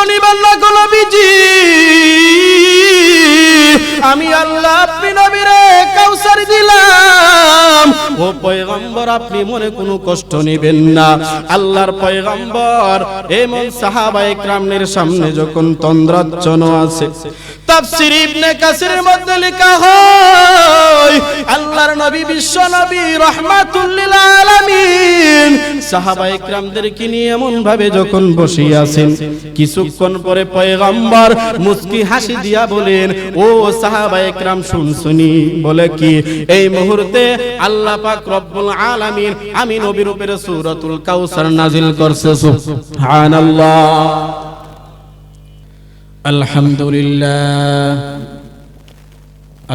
নিবেন না গো নবীজি, আমি আল্লাহ আপনি নবীরে কাউসার দিলাম, ও পয়গম্বর আপনি মনে কোনো কষ্ট নেবেন না। আল্লাহর পয়গম্বর এমন সাহাবায়ে কেরামের সামনে যখন তন্দ্রাচ্ছন্ন আছে, তাফসীর ইবনে কাসিরের মধ্যে লেখা হয় আল্লাহর নবী বিশ্ব নবী রাহমাতুল লিল আলামিন সাহাবায়ে কেরামদেরকে নিয়ে এমন ভাবে যখন বসে আছেন, কিছুক্ষণ পরে পয়গম্বর মুস্কি হাসি দিয়া বলেন, ও সাহাবায়ে কেরাম শুনছুনি? বলে কি? এই মুহূর্তে আল্লাহ পাক রব্বুল আলামিন আমি নবীর উপরে সূরাতুল কাউসার নাজিল করছে। সুবহানাল্লাহ। আলহামদুলিল্লাহ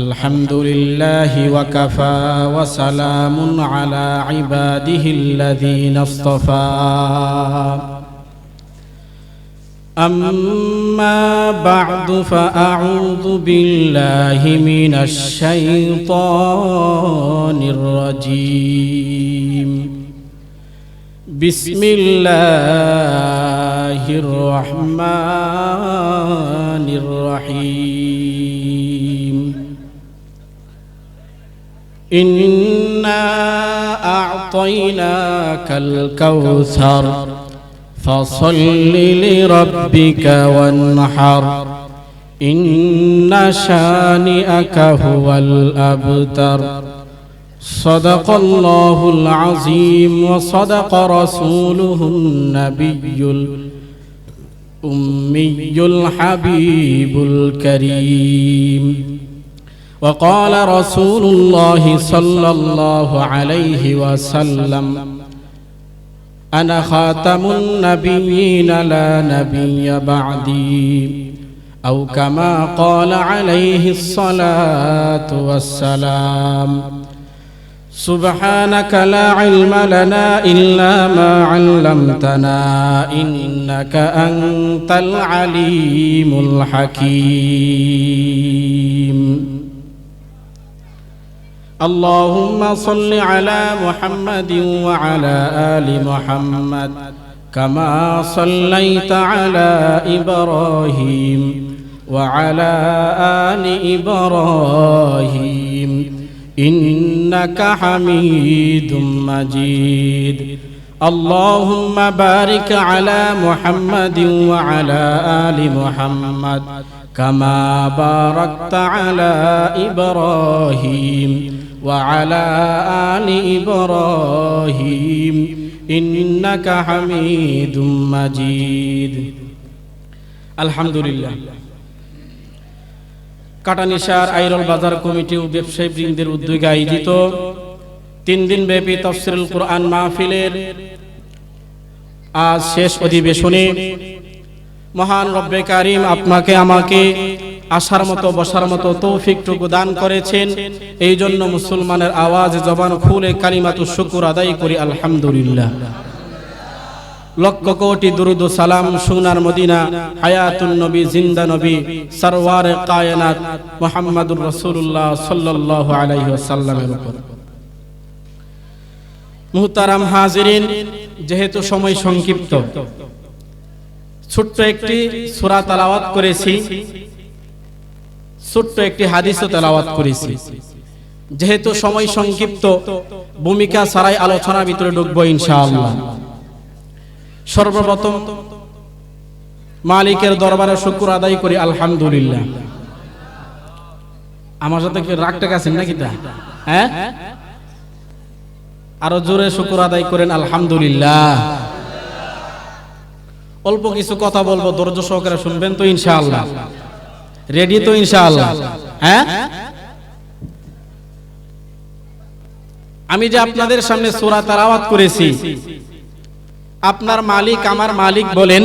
আলহামদুলিল্লাহি ওয়া কাফা ওয়া সালামুন আলা ইবাদিহিল্লাযীনা ইসতাফা। أما بعد فأعوذ بالله من الشيطان الرجيم. بسم الله الرحمن الرحيم. إنا أعطيناك الكوثر فصل لربك وانحر إن شانئك هو الأبتر. صدق الله العظيم وصدق رسوله النبي الأمي الحبيب الكريم. وقال رسول الله صلى الله عليه وسلم أنا خاتم النبيين لا نبي بعدي أو كما قال عليه الصلاة والسلام. سبحانك لا علم لنا إلا ما علمتنا إنك أنت العليم الحكيم. اللهم صل على محمد وعلى آل محمد كما صليت على إبراهيم وعلى آل إبراهيم إنك حميد مجيد. اللهم بارك على محمد وعلى آل محمد كما باركت على إبراهيم وعلى آل إبراهيم إنك حميد مجيد. الحمد لله. কাটানিশার আইরল বাজার কমিটি ও ব্যবসায়ী বৃন্দের উদ্যোগে আয়োজিত 3 দিন ব্যাপী তাফসীরুল কুরআন মাহফিলের আজ শেষ অধিবেশনে মহান রব্বে কারীম আপনাকে আমাকে আসার মতো বসার মতো তৌফিকটুকু দান করেছেন। এই জন্য মুসলমানের আওয়াজ জবান খুলে কালিমাতুশ শুকর আদায় করি আলহামদুলিল্লাহ। লক্ষ কোটি দুরুদ ও সালাম সোনার মদিনা হায়াতুন নবী জিন্দা নবী সরওয়ারে কায়নাত মুহাম্মদুর রাসূলুল্লাহ সাল্লাল্লাহু আলাইহি ওয়াসাল্লামের উপর। মুহতারাম হাজিরিন, যেহেতু সময় সংক্ষিপ্ত, ছোট্ট একটি সূরা তেলাওয়াত করেছি, ছোট্ট একটি হাদিসও তেলাওয়াত করেছি। যেহেতু সময় সংক্ষিপ্ত, ভূমিকা ছাড়াই আলোচনার ভিতরে ঢুকবো ইনশাআল্লাহ। সর্বপ্রথম মালিকের দরবারে শুকর আদায় করি আলহামদুলিল্লাহ। আমার সাথে কি রাগটা গেছেন নাকি? হ্যাঁ, আরো জোরে শুকর আদায় করেন আলহামদুলিল্লাহ। অল্প কিছু কথা বলবো, ধৈর্য সহকারে শুনবেন তো ইনশাআল্লাহ? রেডি তো ইনশাআল্লাহ? হ্যাঁ, আমি যে আপনাদের সামনে সূরা তেলাওয়াত করেছি, আপনার মালিক আমার মালিক বলেন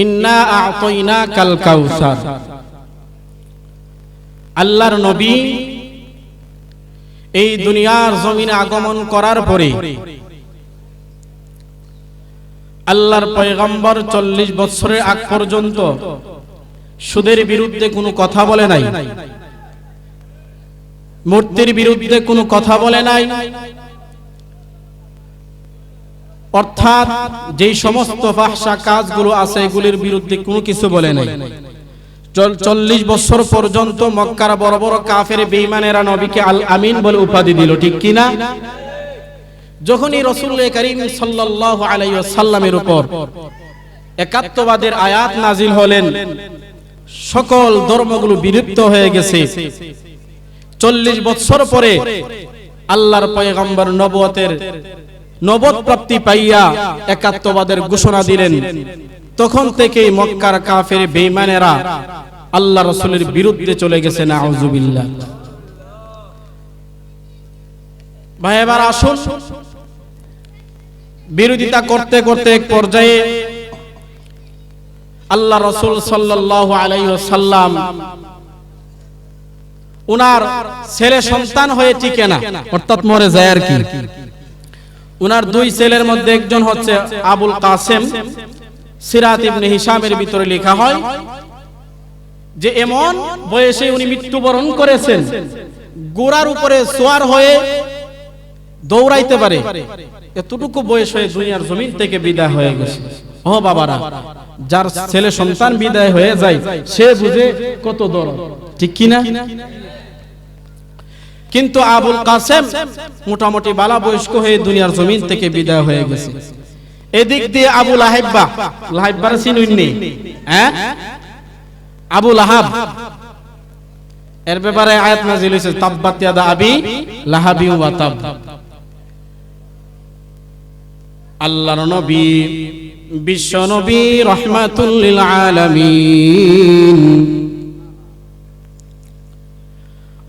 ইন্না আ'তাইনাকাল কাউসার। আল্লাহর নবী এই দুনিয়ার জমিনে আগমন করার পরে আল্লাহর পয়গম্বর 40 বছরের আগ পর্যন্ত সুদের বিরুদ্ধে কোনো কথা বলে নাই, মূর্তির বিরুদ্ধে কোনো কথা বলে নাই, অর্থাৎ যেই সমস্ত ফাহশা কাজগুলো আছে এগুলির বিরুদ্ধে কোনো কিছু বলে নাই। 40 বছর পর্যন্ত মক্কার বড় বড় কাফের বেঈমানেরা নবীকে আল আমিন বলে উপাধি দিল, ঠিক কি না? যখনই রাসূল করিম সাল্লাল্লাহু আলাইহি ওয়াসাল্লামের উপর একাত্মবাদের আয়াত নাজিল হলেন, সকল ধর্মগুলো বিলুপ্ত হয়ে গেছে। 40 বছর পরে আল্লাহর পয়গম্বর নবুয়ত প্রাপ্তি পাইয়া একাত্মবাদের ঘোষণা দিলেন। তখন থেকেই মক্কার কাফের বেঈমানেরা আল্লাহ রাসূলের বিরুদ্ধে চলে গেছে, নাউযুবিল্লাহ। ভাই এবার আসুন, বিরোধিতা করতে করতে এক পর্যায়ে আল্লাহ রাসূল সাল্লাল্লাহু আলাইহি ওয়াসাল্লাম উনার ছেলে সন্তান হয়ে টিকে না, অর্থাৎ মরে যায় আর কি। উনার 2 ছেলের মধ্যে একজন হচ্ছে আবুল কাসেম। সিরাত ইবনে হিশামের ভিতরে লেখা হয় যে এমন বয়সে উনি মৃত্যুবরণ করেছেন, ঘোড়ার উপরে সওয়ার হয়ে দৌড়াইতে পারে, এতটুকু বয়স হয়ে দুনিয়ার জমিন থেকে বিদায় হয়ে গেছে। ও বাবারা, যার ছেলে সন্তান বিদায় হয়ে যায় সে বুঝে কত দরদ, ঠিক কি না? কিন্তু আবুল কাসেম মোটামুটি বালা বয়স্ক হয়ে দুনিয়ার জমিন থেকে বিদায় হয়ে গেছে। এদিক দিয়ে আবু লাহাইবার চিনুননি, হ্যাঁ? আবু লাহাব, এর ব্যাপারে আয়াত নাযিল হয়েছে, তাব্বাত ইয়াদা আবি লাহাবি ওয়া তাব। আল্লাহর নবী, বিশ্ব নবী, রাহমাতুল লিল আলামিন,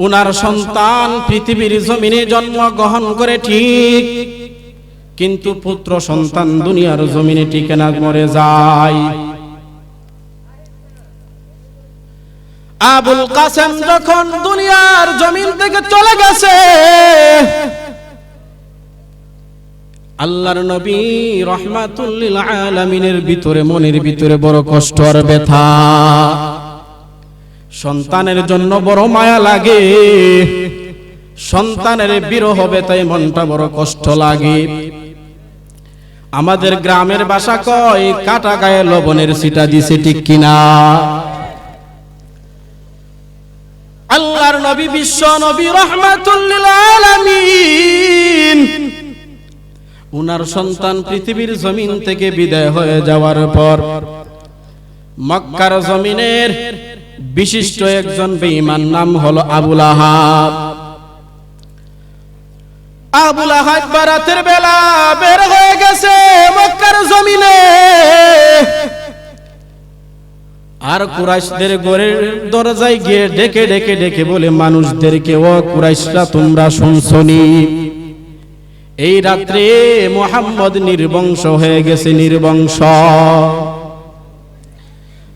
উনার সন্তান পৃথিবীর জমিনে জন্মগ্রহণ করে ঠিক, কিন্তু পুত্র সন্তান দুনিয়ার জমিনে টিকে না, মরে যায়। আবুল কাসেম যখন দুনিয়ার জমিন থেকে চলে গেছে, আল্লাহর নবী রাহমাতুল লিল আলামিনের ভিতরে, মনের ভিতরে বড় কষ্ট আর ব্যথা। সন্তানের জন্য বড় মায়া লাগে, সন্তানের বিরহ হবে তাই মনটা বড় কষ্ট লাগে। আমাদের গ্রামের ভাষা কয়, কাটা গায়ে লবণের ছিটা দিছে, ঠিক কিনা? আল্লাহর নবী, বিশ্ব নবী, রাহমাতুল লিল আলামিন, উনার সন্তান পৃথিবীর জমিন থেকে বিদায় হয়ে যাওয়ার পর মক্কার জমিনের বিশিষ্ট একজন বেঈমান নাম হলো আবু লাহাব। আবু লাহাব রাতের বেলা বের হয়ে গেছে মক্কার জমিনে, আর কুরাইশদের ঘরের দরজায় গিয়ে ডেকে ডেকে ডেকে বলে মানুষদেরকে, ও কুরাইশরা, তোমরা শুনছনি এই রাত্রে মুহাম্মদ নির্বংশ হয়ে গেছে, নির্বংশ।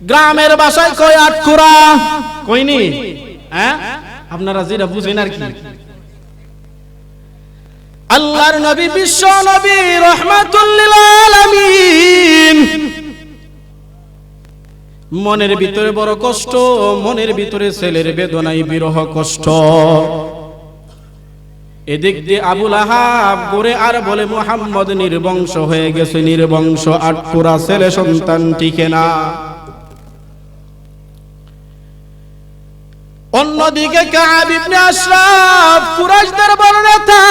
গ্রামের ভাষায় কয় আটকুরা, কইনি? হ্যাঁ, আপনারা যেটা বুঝেন আর কি। আল্লাহর নবী, বিশ্ব নবী, রাহমাতুল লিল আলামিন, মনের ভিতরে বড় কষ্ট, মনের ভিতরে ছেলের বেদনায় বিরহ কষ্ট। এদিক দিয়ে আবু লাহাব ঘুরে আর বলে মুহাম্মদ নির্বংশ হয়ে গেছে, নির্বংশ, আটকুরা ছেলে সন্তান টিকে না। অন্যদিকে কাব ইবনে আশরাফ, কুরাইশদের বড় নেতা,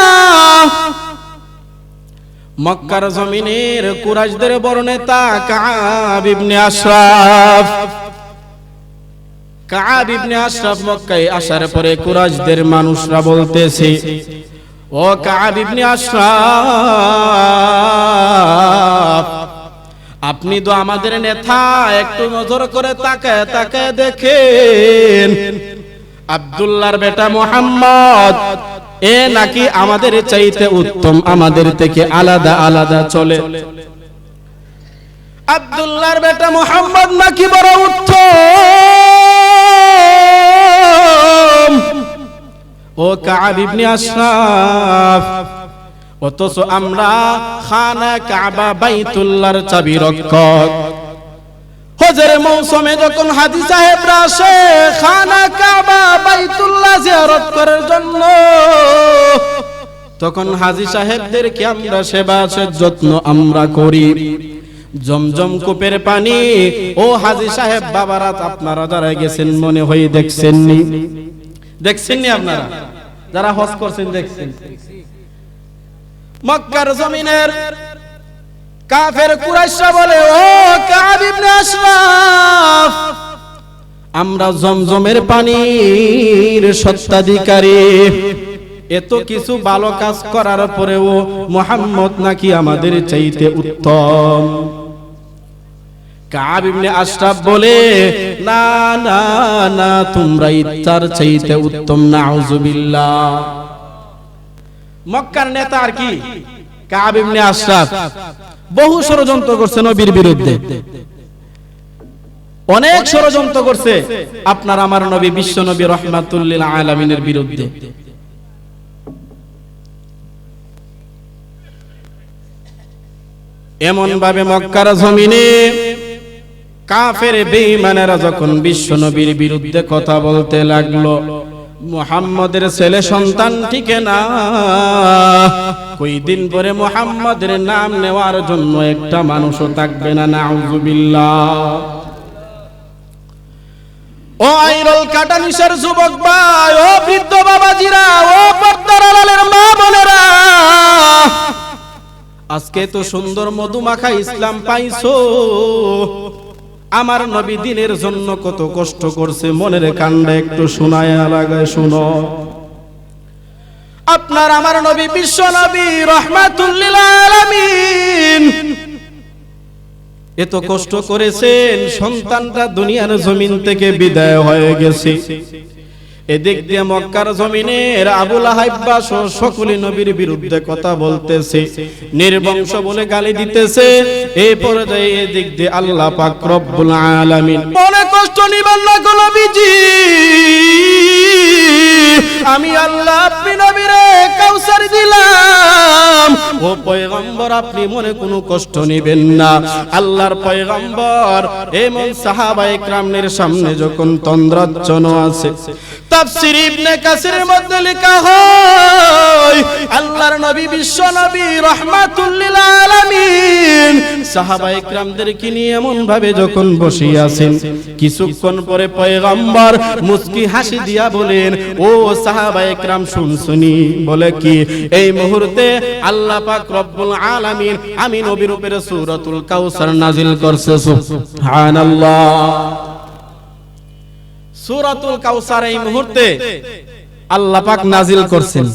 মক্কার জমিনের কুরাইশদের বড় নেতা কাব ইবনে আশরাফ। কাব ইবনে আশরাফ মক্কায় আসার পরে কুরাইশদের মানুষরা বলতেছে, ও কাব ইবনে আশরাফ, আপনি তো আমাদের নেতা, একটু নজর করে তাকায় তাকায় দেখেন আব্দুল্লাহর বেটা মুহাম্মদ এ নাকি আমাদের চাইতে উত্তম, আমাদের থেকে আলাদা আলাদা চলে। আব্দুল্লাহর বেটা মুহাম্মদ নাকি বড় উত্তম। ও কাব ইবনে আশরাফ, অথচ আমরা খানা কাবা বাইতুল্লাহর চাবি রক্ষক। হজের মৌসুমে যখন হাজী সাহেবরা আসে খানা কাবা বাইতুল্লাহ জিয়ারত করার জন্য, তখন হাজী সাহেবদেরকে আমরা সেবা যত্ন আমরা করি। জমজম কূপের পানি, ও হাজী সাহেব বাবারা আপনারা যারা গেছেন মনে হয় দেখছেননি, দেখছেননি আপনারা যারা হজ করছেন দেখছেন। মক্কার জমিনের কাফের কুরাইশরা বলে, ও কাব ইবনে আশরাফ, আমরা জমজমের পানির সত্ত্বাধিকারী, এত কিছু ভালো কাজ করার পরেও মুহাম্মদ নাকি আমাদের চাইতে উত্তম। কাব ইবনে আশরাফ বলে, না না না, তোমরা ইচ্ছার চাইতে উত্তম, নাউজুবিল্লাহ। মক্কার নেতা আর কি কাব ইবনে আশরাফ বহু ষড়যন্ত্র করছে নবীর বিরুদ্ধে, অনেক ষড়যন্ত্র করছে আপনার আমার নবী বিশ্ব নবী রাহমাতুল লিল আলামিনের বিরুদ্ধে। এমন ভাবে মক্কার জমিনে কাফের বেঈমানেরা যখন বিশ্ব নবীর বিরুদ্ধে কথা বলতে লাগলো, মুহাম্মাদের ছেলে সন্তান টিকে না, কয়দিন পরে মুহাম্মাদের নাম নেওয়ার জন্য একটা মানুষও থাকবে না, নাউজুবিল্লাহ। ও আইরল কাটানিসের যুবক ভাই, ও বৃদ্ধ বাবাজিরা, ও পর্দার আড়ালের মা বোনেরা, আজকে তো সুন্দর মধুমাখা ইসলাম পাইছো। আমার নবী দিনের জন্য কত কষ্ট করছে, মনের কান্ডা একটু শোনায় লাগায় শুনো। আপনার আমার নবী বিশ্ব নবী রাহমাতুল লিল আলামিন এত কষ্ট করেছেন, সন্তানটা দুনিয়ার জমিন থেকে বিদায় হয়ে গেছে। এদিক দিয়ে মক্কার জমিনের আবু লাহাব সহ সকলে নবীর বিরুদ্ধে কথা বলতেছে, নির্বংশ বলে গালি দিতেছে। এই পর্যায়ে এদিক দিয়ে আল্লাহ পাক রব্বুল আলামিন, মনে কষ্ট নিবেন না গো নবীজি, আমি আল্লাহ আপনি নবীরে কাউসার দিলাম। ও পয়গম্বর, আপনি মনে কোনো কষ্ট নেবেন না। আল্লাহর পয়গম্বর এমন সাহাবায়ে কেরামের সামনে যখন তন্দ্রাচ্ছন্ন আছে, তাফসীর ইবনে কাসিরের মধ্যে লেখা হয়, আল্লাহর নবী বিশ্ব নবী রাহমাতুল লিল আলামিন সাহাবায়ে কেরামদেরকে নিয়ে এমন ভাবে যখন বসে আছেন, কিছুক্ষণ পরে পয়গম্বর মুস্কি হাসি দিয়া বলেন, ও সাহাবায়ে কেরাম শুনছুনি? বলে কি? এই মুহূর্তে আল্লাহ পাক রব্বুল আলামিন আমি নবীর উপরে সূরাতুল কাউসার নাজিল করছে। সুবহানাল্লাহ। সূরাতুল কাউসার এই মুহূর্তে আল্লাহ পাক নাজিল করছেন।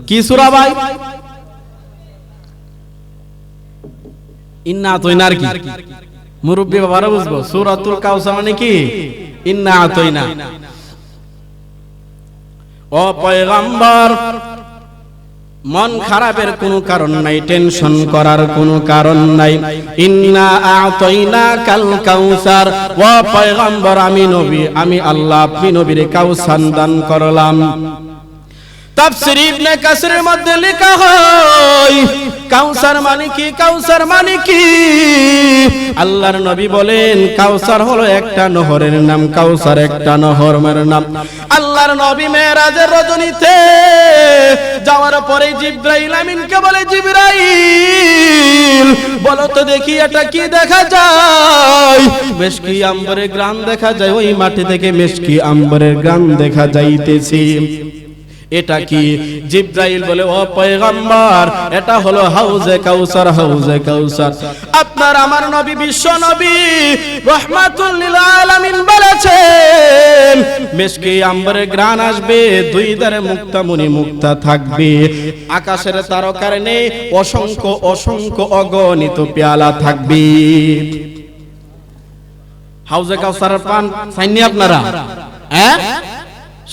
কি সূরা ভাই? ইন্না আতাইনার কি? মুরব্বি বাবারা বুঝবো সূরাতুল কাউসার মানে কি? ইন্না আতাইনা। ও পয়গম্বর, মন খারাপের কোনো কারণ নাই, টেনশন করার কোনো কারণ নাই। ইন্না আতাইনা কাল কাউসার, ও পয়গম্বর আমি নবী, আমি আল্লাহ আপনি নবীর কাউসার দান করলাম। তাফসীর ইবনে কাসিরের মধ্যে লেখা হয়, কাউসার মানে কি? কাউসার মানে কি? আল্লাহর নবী বলেন, কাউসার হলো একটা নহরের নাম, কাউসার একটা নহরের নাম। আল্লাহর নবী মেরাজের রজনীতে যাওয়ার পরে জিবরাইল আমিনকে বলে, জিবরাইল বলো তো দেখি এটা কি দেখা যায়? মেশকি আম্বরের গ্রান দেখা যায়, ওই মাটি থেকে মেশকি আম্বরের গ্রান দেখা যাইতেছে। এটা কি? জিবরাইল বলে, ও পয়গম্বর এটা হলো হাউজে কাউসার, হাউজে কাউসার। আপনার আমার নবী বিশ্ব নবী রাহমাতুল লিল আলামিন বলেছেন, মেশকি আম্বরের গ্রান আসবে, দুই ধারে মুক্তামণি মুক্তা থাকবে, আকাশের তারকার নেই অসংখ্য অসংখ্য অগণিত পেয়ালা থাকবে। হাউজে কাউসারের পান চাইনি আপনারা? হ্যাঁ,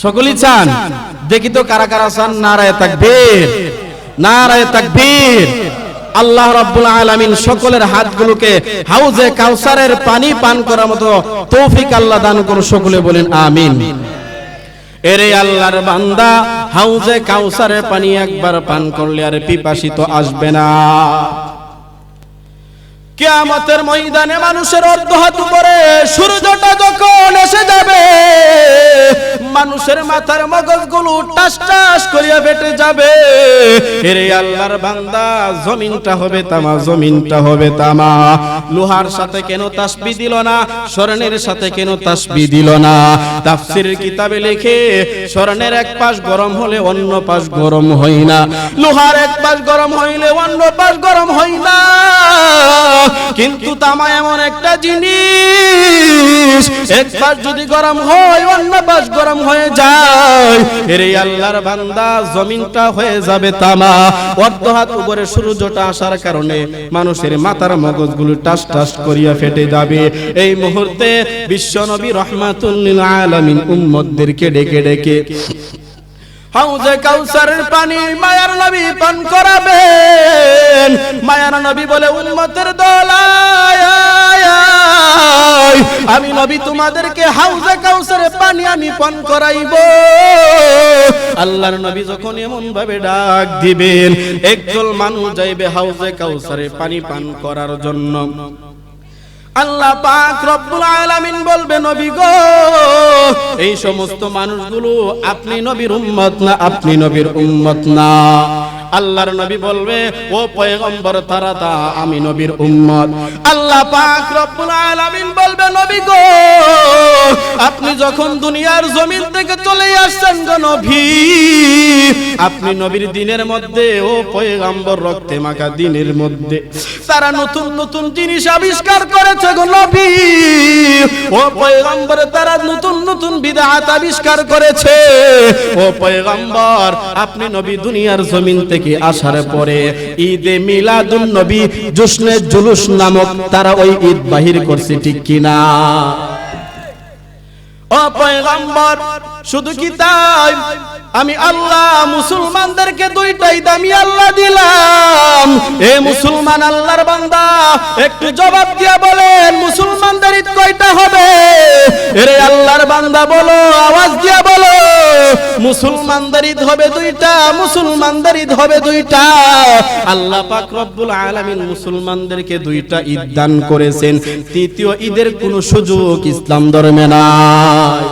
সকলেই চান? দেখি তো কারা কারা চান। নারায়ে তাকবীর, নারায়ে তাকবীর। আল্লাহ রাব্বুল আলামিন সকলের হাতগুলোকে হাউজে কাউসারের পানি পান করার মতো তৌফিক আল্লাহ দান করুন। সকলে বলেন আমিন। এরে আল্লাহর বান্দা, হাউজে কাউসারের পানি একবার পান করলে আর পিপাসিত আসবে না। কিয়ামতের ময়দানে মানুষের অর্ধ হাত উপরে সূর্যটা যখন এসে যাবে, মানুষের মাথার মগজগুলো টাস টাস করিয়া ফেটে যাবে। এরে আল্লাহর বান্দা, জমিনটা হবে তামা, জমিনটা হবে তামা। লোহার সাথে কেন তাসবিহ দিল না? স্বর্ণের সাথে কেন তাসবিহ দিল না? তাফসীরের কিতাবে লেখে, স্বর্ণের এক পাশ গরম হলে অন্য পাশ গরম হয় না, লোহার এক পাশ গরম হইলে অন্য পাশ গরম হয় না। কিন্তু তামা এমন একটা জিনিস, এক পাশ যদি গরম হয় অন্য পাশ গরম হয়ে যায়। এরে আল্লাহর বান্দা, জমিনটা হয়ে যাবে তামা। অর্ধ হাত উপরে সূর্যটা আসার কারণে মানুষের মাথার মগজগুলো টাস টাস করিয়া ফেটে যাবে। এই মুহূর্তে বিশ্বনবী রাহমাতুল লিল আলামিন উম্মতদেরকে ডেকে ডেকে হাউজে কাউসারের পানি মায়ার নবী পান করাবেন। মায়ার নবী বলে, উম্মতের দল আমি নবী তোমাদেরকে হাউজে কাউসারের পানি আমি পান করাইব। আল্লাহর নবী যখন এমন ভাবে ডাক দিবেন, একদল মানুষ যাইবে হাউজে কাউসারের পানি পান করার জন্য। আল্লাহ পাক রব্বুল আলামিন বলবে, নবী গো, এই সমস্ত মানুষগুলো আপনি নবীর উম্মত না, আপনি নবীর উম্মত না। আল্লাহর নবী বলবে, ও পয়গম্বর, তারা তা আমি নবীর উম্মত। আল্লাহ পাক রব্বুল আলামিন বলবে, নবী গো, আপনি যখন দুনিয়ার জমিন থেকে চলে আসছেন গো নবী, আপনি নবীর দিনের মধ্যে, ও পয়গম্বর, রক্তে মাখা দিনের মধ্যে তারা নতুন নতুন জিনিস আবিষ্কার করেছে গো নবী। ও পয়গম্বর, তারা নতুন নতুন বিদআত আবিষ্কার করেছে। ও পয়গম্বর, আপনি নবী দুনিয়ার জমিন থেকে আসার পরে ঈদে মিলাদুন নবী, জশ্নে জুলুস নামক তারা ওই ঈদ বাহির করছে, ঠিক কিনা? ও পয়গম্বর, শুধু কি তাই? আমি আল্লাহ মুসলমানদেরকে দুইটাই দামি আল্লাহ দিলাম। এ মুসলমান আল্লাহর বান্দা, একটু জবাব দিয়া বলেন, মুসলমানদের ঈদ কয়টা হবে? এরে আল্লাহর বান্দা বলো, আওয়াজ দিয়া বলো, মুসলমানদের ঈদ হবে দুইটা, মুসলমানদের ঈদ হবে দুইটা। আল্লাহ পাক রব্বুল আলামিন মুসলমানদেরকে দুইটা ঈদ দান করেছেন। তৃতীয় ঈদের কোনো সুযোগ ইসলাম ধর্মে নাই।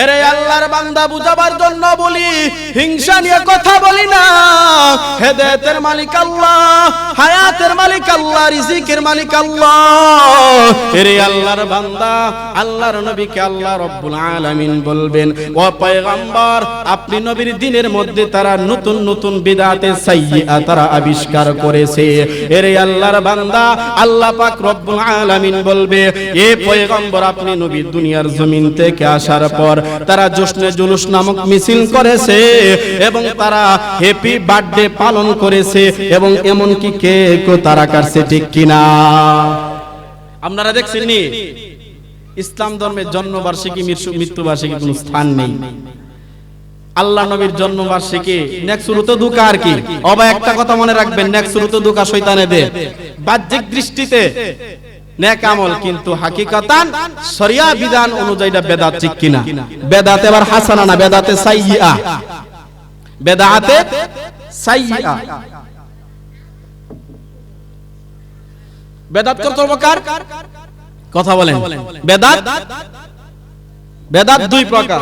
এরে আল্লাহর বান্দা, বুঝাবার জন্য বলি, হিংসা নিয়ে কথা বলি না। হেদায়েতের মালিক আল্লাহ, হায়াতের মালিক আল্লাহ, রিজিকের মালিক আল্লাহ। এরে আল্লাহর বান্দা, আল্লাহর নবীকে আল্লাহ রব্বুল আলামিন বলবেন, ও পয়গম্বর, আপনি নবীর দিনের মধ্যে তারা নতুন নতুন বিদআতে সাইয়্যিআ তারা আবিষ্কার করেছে। এরে আল্লাহর বান্দা, আল্লাহ পাক রব্বুল আলামিন বলবে, এ পয়গম্বর, আপনি নবীর দুনিয়ার জমিন থেকে আসার পর তারা জশ্নে জুলুস নামক মিছিল করেছে এবং তারা হ্যাপি বার্থডে পালন করেছে এবং এমনকি কেকও তারা কাটছে, ঠিক কিনা? আপনারা দেখছেন নি, ইসলাম ধর্মের জন্মবার্ষিকী মৃত্যুবার্ষিকী কোনো স্থান নেই। আল্লাহ নবীর জন্মবার্ষিকী নেক্সুরুতো দুকা আর কি। অবা একটা কথা মনে রাখবেন, নেক্সুরুতো দুকা শয়তানেদের। বাহ্যিক দৃষ্টিতে নেক আমল, কিন্তু হাকিকাতান শরিয়া বিধান অনুযায়ী এটা বেদাত, ঠিক কিনা? বেদাতে আবার হাসানা না, বেদাতে সাইয়্যিআ। বেদাতে সাইয়্যিআ। বেদাত কত প্রকার? কথা বলেন। বেদাত দুই প্রকার,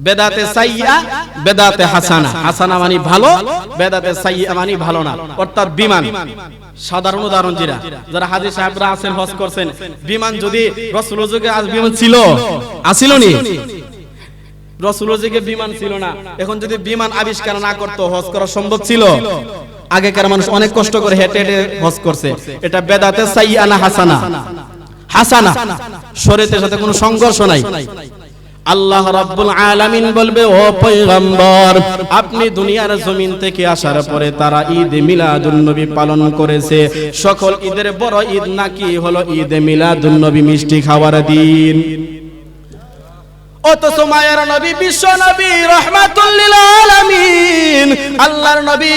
বেদাতে সাইয়্যিআ, বেদাতে হাসানা। হাসানা মানে ভালো, বেদাতে সাইয়্যিআ মানে ভালো না, অর্থাৎ বিমান। সাধারণ উদাহরণ, যারা হাজী সাহেবরা আছেন, হজ করছেন, বিমান যদি রাসূলের যুগে আজ বিমান ছিল, আসিল নি? রাসূলের যুগে বিমান ছিল না। এখন যদি বিমান আবিষ্কার না করতো, হজ করা সম্ভব ছিল? আগেকার মানুষ অনেক কষ্ট করে হেঁটে হেঁটে হজ করছে। এটা বেদাতে সাইয়্যিআ না হাসানা? হাসানা। শরীয়তের সাথে কোনো সংঘর্ষ নাই। আল্লাহ রাব্বুল আলামিন বলবে, ও পয়গম্বর, আপনি দুনিয়ার জমিন থেকে আসার পরে তারা ঈদ মিলাদুন নবী পালন করেছে। সকল ঈদের বড় ঈদ নাকি হলো ঈদ মিলাদুন নবী, মিষ্টি খাওয়ার দিন। অথচ মায়ের নবী, বিশ্ব নবী, রাহমাতুল লিল আলামিন, আল্লাহর নবী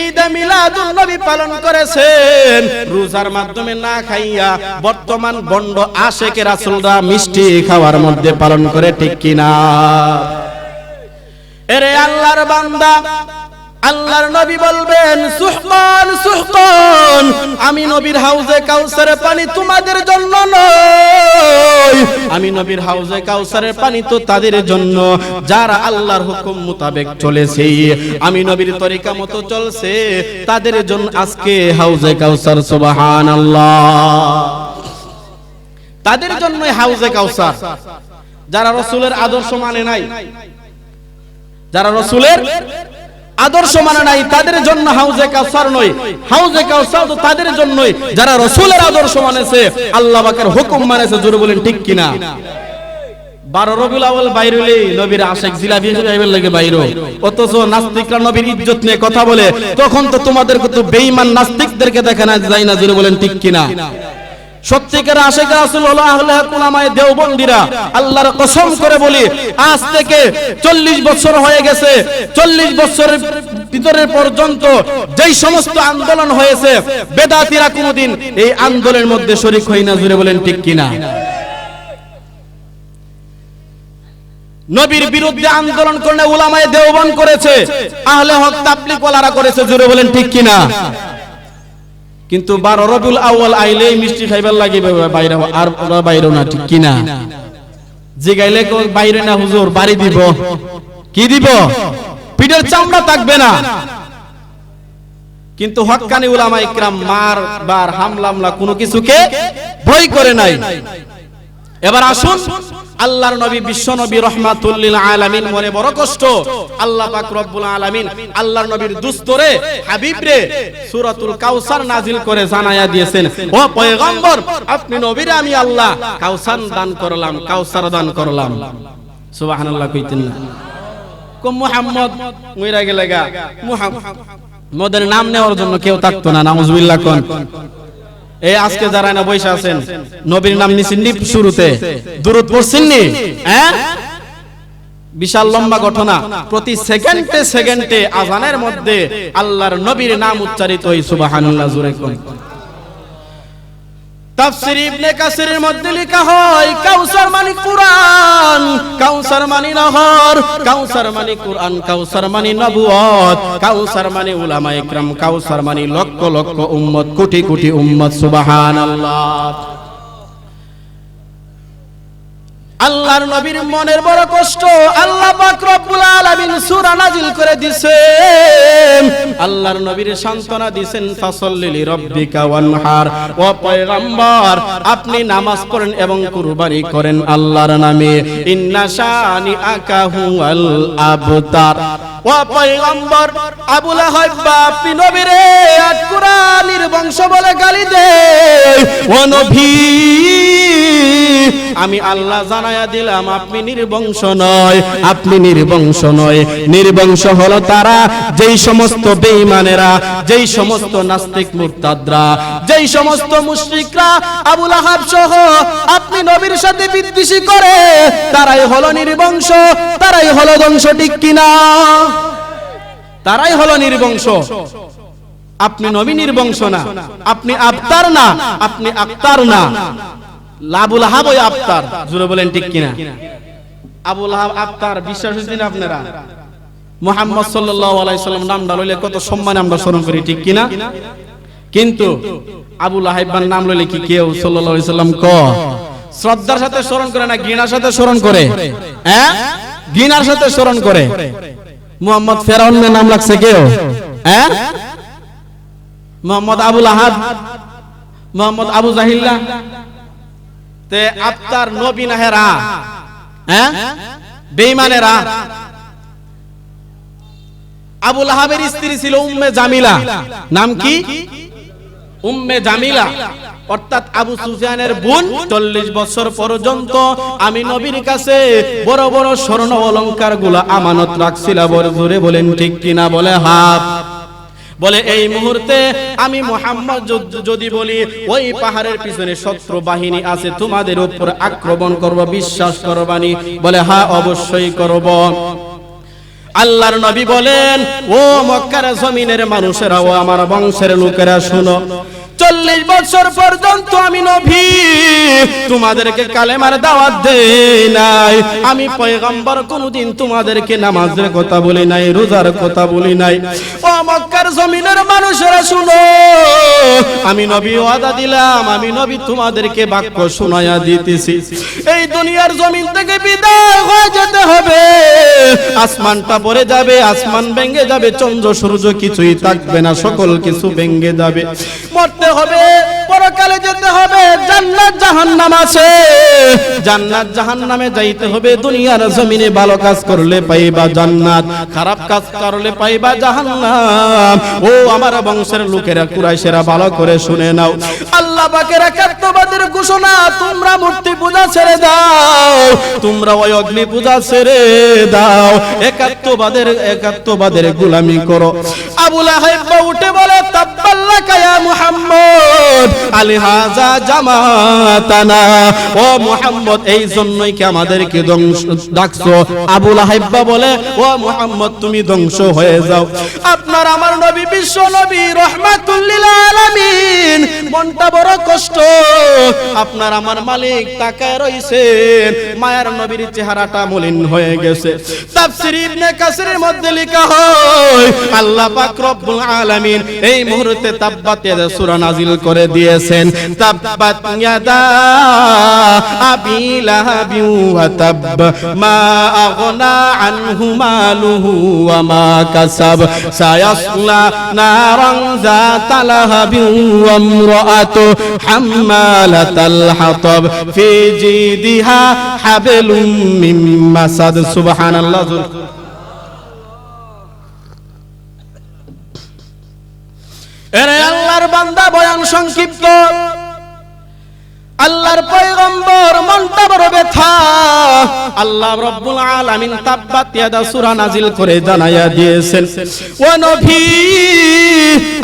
ঈদ মিলাদুন নবী পালন করেছেন রোজার মাধ্যমে না খাইয়া। বর্তমান বন্ড আশেকে রাসূলরা মিষ্টি খাওয়ার মধ্যে পালন করে, ঠিক কিনা? এরে আল্লাহর বান্দা, আল্লাহর নবী বলবেন সুহকান সুহকান, আমি নবীর হাউজে কাউসারের পানি তোমাদের জন্য নয়, আমি নবীর হাউজে কাউসারের পানি তো তাদের জন্য যারা আল্লাহর হুকুম মোতাবেক চলেছে, আমি নবীর তরিকা মতো চলছে, তাদের জন্য আজকে হাউজে কাউসার। সুবহানাল্লাহ। তাদের জন্য হাউজে কাউসার। যারা রাসূলের আদর্শ মানে নাই, যারা রাসূলের আদর্শ মানে নাই, তাদের জন্য হাউজে কাউসার নয়। হাউজে কাউসার তো তাদের জন্যই যারা রাসূলের আদর্শ মানেছে, আল্লাহ পাকের হুকুম মানেছে। জোরে বলেন ঠিক কিনা? 12 রবিউল আউয়াল বাইরুলি নবীর আশিক জিলাপি খাইবার লাগে বাইরো, অথচ নাস্তিকরা নবীর ইজ্জত নিয়ে কথা বলে, তখন তো তোমাদের কত বেঈমান নাস্তিকদেরকে দেখা না যায় না। জোরে বলেন ঠিক কিনা? সত্যিকার আশিক রাসূল হলো আহলে উলামায়ে দেওবন্দিরা। আল্লাহর কসম করে বলি, আজ থেকে 40 বছর হয়ে গেছে, 40 বছরের ভিতরের পর্যন্ত যেই সমস্ত আন্দোলন হয়েছে, বেদাতীরা কোনোদিন এই আন্দোলনের মধ্যে শরীক হয় না। জোরে বলেন ঠিক কিনা? নবীর বিরুদ্ধে আন্দোলন করলে উলামায়ে দেওবন্দ করেছে, আহলে হক তাবলীগ ওয়ালারা করেছে। জোরে বলেন ঠিক কিনা? কিন্তু 12 রবিউল আউয়াল আইলে মিষ্টি খাইবার লাগে বাইরে, আর বাইরে না। ঠিক কিনা? জিগাইলে বাইরে না হুজুর, বাড়ি দিব। কি দিব? পিঠের চামড়া থাকবে না। কিন্তু হক্কানি উলামায়ে কিরাম মার বার হামলা কোনো কিছুকে ভয় করে নাই। এবার আসুন, আল্লাহর নবী বিশ্ব নবী রাহমাতুল লিল আলামিন মনে বড় কষ্ট, আল্লাহ পাক রব্বুল আলামিন আল্লাহর নবীর দুস্তরে হাবিবরে সূরাতুল কাউসার নাজিল করে জানায়া দিয়েছেন, ও পয়গম্বর, আপনি নবীরে আমি আল্লাহ কাউসার দান করলাম, কাউসার দান করলাম। সুবহানাল্লাহ কইতেন না? কোন মুহাম্মদ মইরা গেলেগা, মুহাম্মদের নাম নেওয়ার জন্য কেউ থাকতো না। নাউজুবিল্লাহ কোন। এই আজকে যারা না বসে আছেন, নবীর নাম নিছেন নি, শুরুতে দুরূদ পড়ছেন নি? হ্যাঁ, বিশাল লম্বা ঘটনা। প্রতি সেকেন্ডে সেকেন্ডে আযানের মধ্যে আল্লাহর নবীর নাম উচ্চারিত হয়। সুবহানাল্লাহ জোরে কোন। তাফসীর ইবনে কাসিরের মধ্যে লেখা হয়, কাউসার মানে কুরআন, কাউসার মানে নহর, কাউসার মানে কুরআন, কাউসার মানে নবুয়ত, কাউসার মানে উলামায়ে কিরাম, কাউসার মানে লক্ষ লক্ষ উম্মত, কোটি কোটি উম্মত। সুবহানাল্লাহ। আল্লাহর নবীর মনের বড় কষ্ট, আল্লাহ পাক রব্বুল আলামিন সূরা নাজিল করে দিয়েছেন, আল্লাহর নবীর সান্তনা দিয়েছেন, ফাসাল্লি লিরাব্বিকা ওয়ানহার, ও পয়গম্বর আপনি নামাজ পড়েন এবং কুরবানি করেন আল্লাহর নামে, ইন্না শানিআকা হুয়াল আবতার। ও পয়গম্বর, আবু লাহাব আপনি নবীরে আট কুরআনের বংশ বলে গালি দেয়, ও নবী আমি আল্লাহ জানায়া দিলাম আপনি নির্বংশ নয়, আপনি নির্বংশ নয়। নির্বংশ হলো তারা, যেই সমস্ত বেঈমানেরা, যেই সমস্ত নাস্তিক মুরতাদরা, যেই সমস্ত মুশরিকরা আবু লাহাব সহ আপনি নবীর সাথে বিদ্বেষী করে, তারাই হলো নির্বংশ, তারাই হলো ধ্বংস। ঠিক কিনা? তারাই হলো নির্বংশ। আপনি নবী নির্বংশ না, আপনি আবতার না, আপনি আক্তার না। আবু লাহাব ওই আবতার। জোরে বলেন ঠিক কিনা? আবু লাহাব আবতার। বিশ্বাস হচ্ছেন আপনারা? মুহাম্মদ সাল্লাল্লাহু আলাইহি সাল্লাম নামটা লইলে কত সম্মানে আমরা স্মরণ করি। ঠিক কিনা? কিন্তু আবু লাহাবের নাম লইলে কি কেউ সাল্লাল্লাহু আলাইহি সাল্লাম শ্রদ্ধার সাথে স্মরণ করে না, ঘৃণার সাথে স্মরণ করে? হ্যাঁ, ঘৃণার সাথে স্মরণ করে। মুহাম্মদ ফেরাউনের নাম লাগছে কেউ? হ্যাঁ, মুহাম্মদ আবু লাহাব, মুহাম্মদ আবু জাহিল্লা, তে আবতার নবী না হেরা? হ্যাঁ, বেঈমানেরা। আবু লাহাবের স্ত্রী ছিল উম্মে জামিলা। নাম কি? উম্মে জামিলা, অর্থাৎ আবু সুফিয়ানের বোন। 40 বছর পর্যন্ত আমি নবীর কাছে বড় বড় স্বর্ণ অলংকার গুলা আমানত রাখছিলাম। জোরে বলেন ঠিক কিনা? বলে হ্যাঁ। বলে এই মুহূর্তে আমি মুহাম্মদ যদি বলি ওই পাহাড়ের পিছনে শত্রু বাহিনী আছে, তোমাদের উপর আক্রমণ করব, বিশ্বাস করবানি? বলে হ্যাঁ, অবশ্যই করব। আল্লাহর নবী বলেন, ও মক্কার জমিনের মানুষেরা, ও আমার বংশের লোকেরা, শুনো, 40 বছর পর্যন্ত আমি নবী তোমাদেরকে কালেমার দাওয়াত দেই নাই, আমি পয়গম্বর কোনদিন তোমাদেরকে নামাজের কথা বলি নাই, রোজার কথা বলি নাই। ও মক্কার জমিনের মানুষেরা শুনো, আমি নবী ওয়াদা দিলাম, আমি নবী তোমাদেরকে বাক্য শোনায়া দিতেছি। এই দুনিয়ার জমিন থেকে বিদায় হয়ে যেতে হবে, আসমানটা পড়ে যাবে, আসমান ভেঙে যাবে, চন্দ্র সূর্য কিছুই থাকবে না, সকল কিছু ভেঙে যাবে। মরতে হবে, পরকালে যেতে হবে, জান্নাত জাহান্নাম আছে, জান্নাত জাহান্নামে যাইতে হবে। দুনিয়ার জমিনে ভালো কাজ করলে পাইবা জান্নাত, খারাপ কাজ করলে পাইবা জাহান্নাম। ও আমার বংশের লোকেরা, কুরাইশেরা, ভালো করে শুনে নাও, আল্লাহ পাকের একাত্মবাদের ঘোষণা, তোমরা মূর্তি পূজা ছেড়ে দাও, তোমরা ওই অগ্নি পূজা ছেড়ে দাও, একাত্মবাদের গোলামি করো। আবু লাহাব উঠে বলে, তাব্বাল্লাকা ইয়া মুহাম্মদ আলিহাযা জামাতানা, ও মুহাম্মদ এই জন্যই কি আমাদেরকে ডাকছো? আবু লাহাব বলে, ও মুহাম্মদ তুমি ধ্বংস হয়ে যাও, আপনার আমার নবী বিশ্ব নবী রাহমাতুল লিল আলামিন, মনটা বড় কষ্ট, আপনার আমার মালিক তাকায় রইছেন, মায়ার নবীর চেহারাটা মলিন হয়ে গেছে। তাফসীর ইবনে কাসিরের মধ্যে লেখা হয়, আল্লাহ পাক রব্বুল আলামিন এই মুহূর্তে তাব্বাত ইয়াদা সূরা নাজিল করে দিয়েছেন। তাব্বাত ইয়াদা আবি লাহাবি ওয়া তাব, মা আগনা আনহু মালুহু ওয়া মা কাসাব, সায়াসলা নারান যাতা লাহাবি ওয়া ইমরাআতু হাম্মালাতাল হাতাব, ফি জিদিহা হাবলুম মিন মাসাদ। সুবহানাল্লাহ। এরে আল্লাহর বান্দা, বয়ান সংক্ষিপ্ত। আল্লাহর পয়গম্বর মনটা বড় ব্যথা, আল্লাহ রাব্বুল আলামিন তাব্বাত ইয়াদা সূরা নাজিল করে জানাইয়া দিয়েছেন, ও নবী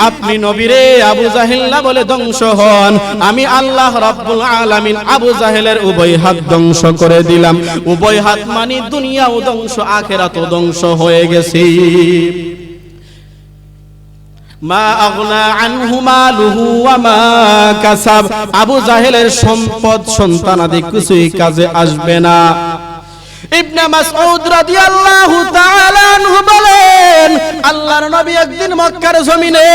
আপনি নবীরে আবু জাহেল না বলে ধ্বংস হন, আমি আল্লাহ রাব্বুল আলামিন আবু জাহেলের উভয় হাত ধ্বংস করে দিলাম। উভয় হাত মানে দুনিয়াও ধ্বংস, আখিরাতও ধ্বংস হয়ে গেছে। মা আগনা আনহু মালুহু ওয়া মা কাসাব, আবু জাহেলের সম্পদ সন্তানাদি কিছুই কাজে আসবে না। ইবনে মাসউদ রাদিয়াল্লাহু তাআলা আনহু বলেন, আল্লাহর নবী একদিন মক্কার জমিনে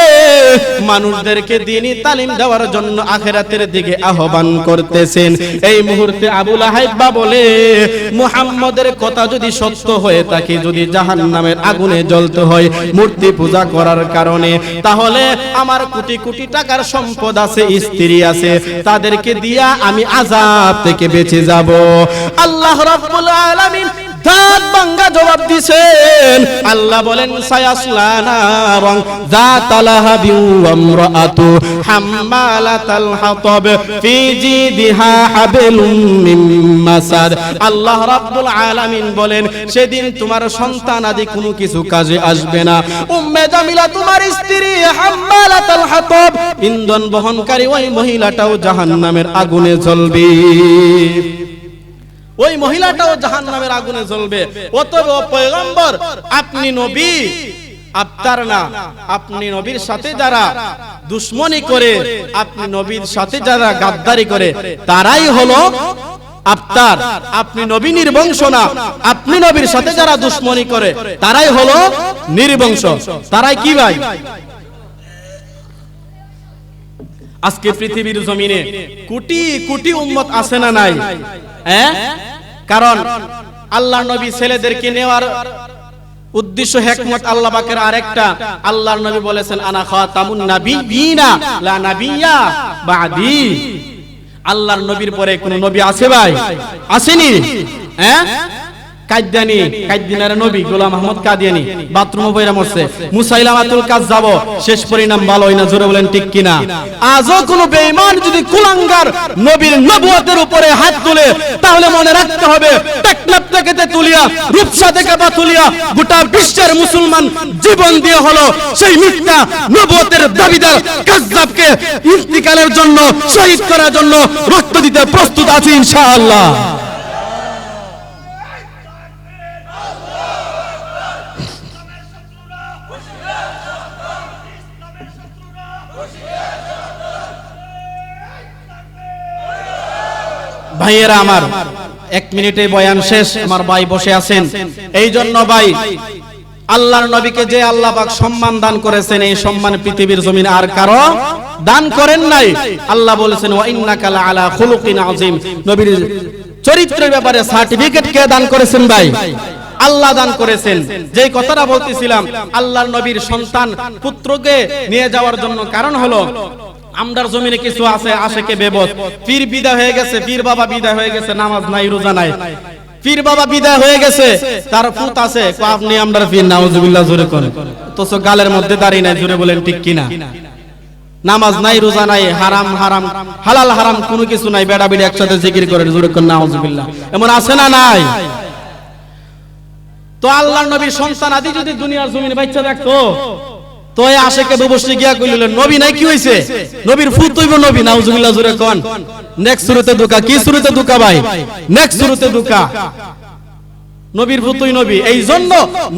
মানুষদেরকে দ্বীনি তালিম দেওয়ার জন্য আখিরাতের দিকে আহ্বান করতেছেন। এই মুহূর্তে আবু লাহাব বলে, মুহাম্মদের কথা যদি সত্য হয়ে থাকে, যদি জাহান্নামের আগুনে জ্বলতে হয় মূর্তি পূজা করার কারণে, তাহলে আমার কোটি কোটি টাকার সম্পদ আছে, স্ত্রী আছে, তাদেরকে দিয়া আমি আযাব থেকে বেঁচে যাব। আল্লাহ রাব্বুল আলামিন দাঁত ভাঙ্গা জবাব দিছেন। আল্লাহ বলেন, সায়াসলা নারান যাতা লাহাবি ওয়া ইমরাআতু হাম্মালাতাল হাতাব, ফি জিদিহা হাবলুম মিন মাসাদ। আল্লাহ রাব্বুল আলামিন বলেন, সেদিন তোমার সন্তান আদি কোনো কিছু কাজে আসবে না। উম্মে জামিলা তোমার স্ত্রী, হাম্মালাতাল হাতাব ইন্ধন বহনকারী ওই মহিলাটাও জাহান্নামের আগুনে জ্বলবে, ওই মহিলাটাও জাহান্নামের আগুনে জ্বলবে। অতএব পয়গম্বর আপনি নবী, আপনার না, আপনি নবীর সাথে যারা দুশমনি করে, আপনি নবীর সাথে যারা গাদ্দারি করে, তারাই হলো আপনার, আপনি নবী নির্বংশ না, আপনি নবীর সাথে যারা দুশমনি করে তারাই হলো নির্বংশ। তারাই কি ভাই? আজকে পৃথিবীর জমিনে কোটি কোটি উম্মত আছে না নাই? কারণ আল্লাহর নবী ছেলেদেরকে নেওয়ার উদ্দেশ্য, হিকমত আল্লাহ পাকের আরেকটা। আল্লাহর নবী বলেছেন, আনা খাতামুন নাবিয়িনা লা নাবিয়্যা বাদি। আল্লাহর নবীর পরে কোন নবী আছে ভাই? আসেনি। কাদিয়ানি, কাদিয়ানের নবী গোলাম আহমদ কাদিয়ানি বাথরুমে বইরা মরছে। মুসাইলামাতুল কাজ্জাব, শেষ পরিণাম ভালো হয় না, জোরে বলেন ঠিক কিনা? আজও কোন বেঈমান যদি কুলাঙ্গার নবীর নবুয়তের উপরে হাত তুলে, তাহলে মনে রাখতে হবে, টেকনাফ থেকে তেতুলিয়া, রূপসা থেকে বাতুলিয়া, গোটা বিশ্বের মুসলমান জীবন দিয়ে হলো সেই মিথ্যা নবুয়তের দাবিদার কাজ্জাবকে ইন্তিকালের জন্য, শহীদ করার জন্য রক্ত দিতে প্রস্তুত আছি ইনশাআল্লাহ। ভাইয়েরা আমার, 1 মিনিটে বয়ান শেষ। আমার ভাই বসে আছেন, এই জন্য ভাই আল্লাহর নবীকে যে আল্লাহ পাক সম্মান দান করেছেন, এই সম্মান পৃথিবীর জমিনে আর কারো দান করেন নাই। আল্লাহ বলেছেন ওয়া ইন্নাকা লাআলা খুলুকিন আযীম। নবীর চরিত্রের ব্যাপারে সার্টিফিকেট কে দান করেছেন ভাই? আল্লাহ দান করেছেন। যেই কথাটা বলতেছিলাম, আল্লাহর নবীর সন্তান পুত্রকে নিয়ে যাওয়ার জন্য কারণ হলো আমরার জমিনে কিছু আছে আশেকে বেবত, পীর বিদায় হয়ে গেছে, পীর বাবা বিদায় হয়ে গেছে, নামাজ নাই রোজা নাই। পীর বাবা বিদায় হয়ে গেছে, তার পুত আছে, আপনি আমরার পীর, নাউজুবিল্লাহ জোরে করেন, তো গালের মধ্যে দাঁড়িয়ে নাই, জোরে বলেন ঠিক কিনা? নামাজ নাই রোজা নাই, হারাম হারাম হালাল হারাম কোনো কিছু নাই, বেড়া বেড়ি একসাথে জিকির করেন, জোরে করেন নাউজুবিল্লাহ। এমন আছে না নাই? তো আল্লাহর নবীর সন্তান আদি যদি দুনিয়ার জমিনে বাচ্চা দেখতো, তো এই আশেকে বসে গিয়া কইলেন নবী নাই, কি হইছে? নবীর ফুত হইব নবী, নাউজুবিল্লাহ জোরে কোন। নেক্সট শুরুতে দুকা, কি শুরুতে দুকা ভাই? নেক্সট শুরুতে দুকা, নবীর ফুতই নবী। এই জন্য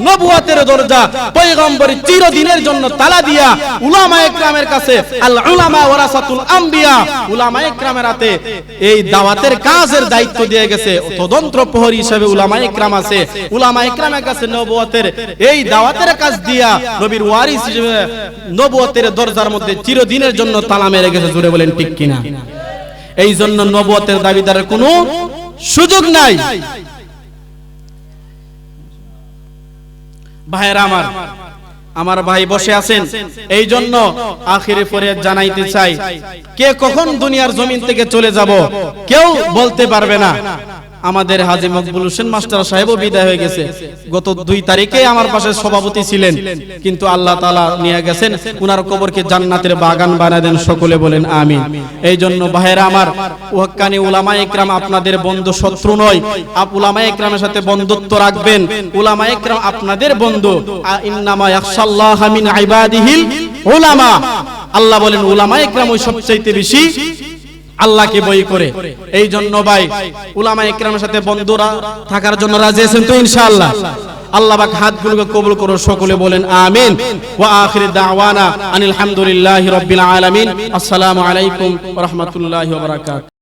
নবুয়তের দরজা পয়গম্বরের চিরদিনের জন্য তালা দিয়া উলামায়ে কেরামের কাছে, আল উলামা ওয়ারাসাতুল আম্বিয়া, উলামায়ে কেরামের হাতে এই দাওয়াতের কাজের দায়িত্ব দিয়ে গেছে। তদন্ত প্রহরী হিসেবে উলামায়ে কেরাম আছে, উলামায়ে কেরামের কাছে নবুয়তের এই দাওয়াতের কাজ দিয়া নবীর ওয়ারিস হিসেবে নবুয়তের দরজার মধ্যে চিরদিনের জন্য তালা মেরে গেছে, জুড়ে বলেন ঠিক কিনা? এই জন্য নবুয়তের দাবিদারের কোনো সুযোগ নাই। ভাইরা আমার, আমার ভাই বসে আছেন, এই জন্য আখিরে ফরিয়াদ জানাইতে চাই, কে কখন দুনিয়ার জমিন থেকে চলে যাব কেউ বলতে পারবে না। আমাদের হাজী মকবুল হোসেন মাস্টার সাহেবও বিদায় হয়ে গেছে, গত 2 তারিখে আমার পাশে সভাপতি ছিলেন, কিন্তু আল্লাহ তাআলা নিয়ে গেছেন, উনার কবরকে জান্নাতের বাগান বানায় দেন, সকলে বলেন আমিন। এই জন্য ভাইরা আমার, ওয়াক্কানি উলামায়ে কেরাম আপনাদের বন্ধু, শত্রু নয়। উলামায়ে কেরামের সাথে বন্ধুত্ব রাখবেন, উলামায়ে কেরাম আপনাদের বন্ধু। ইন্নামা ইয়াখশাল্লাহা মিন ইবাদিহিল উলামা। আল্লাহ বলেন উলামায়ে কেরাম ওই সবচেয়ে বেশি আল্লাহকে বই করে। এই জন্য ভাই উলামায়ে কেরামের সাথে বন্ধুরা থাকার জন্য রাজি আছেন তো ইনশাআল্লাহ? আল্লাহ পাক হাতগুলোকে কবুল করো, সকলে বলেন আমিন। ওয়া আখিরু দাওয়ানা আনিল হামদুলিল্লাহি রাব্বিল আলামিন। আসসালামু আলাইকুম ওয়া রাহমাতুল্লাহি ওয়া বারাকাতুহু।